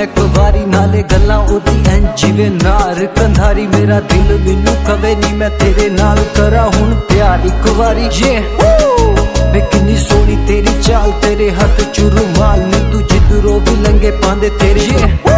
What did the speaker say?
मैं कुवारी नाले गल्लां ओदी ऐं जिवें नार कंधारी मेरा दिल मैनू कवे नी मैं तेरे नाल करा हुण प्यार इक वारी ये वे किन्नी सोहनी तेरी चाल तेरे हत्थ च रुमाल नी तू जिधरों भी लंघे पांदे तेरे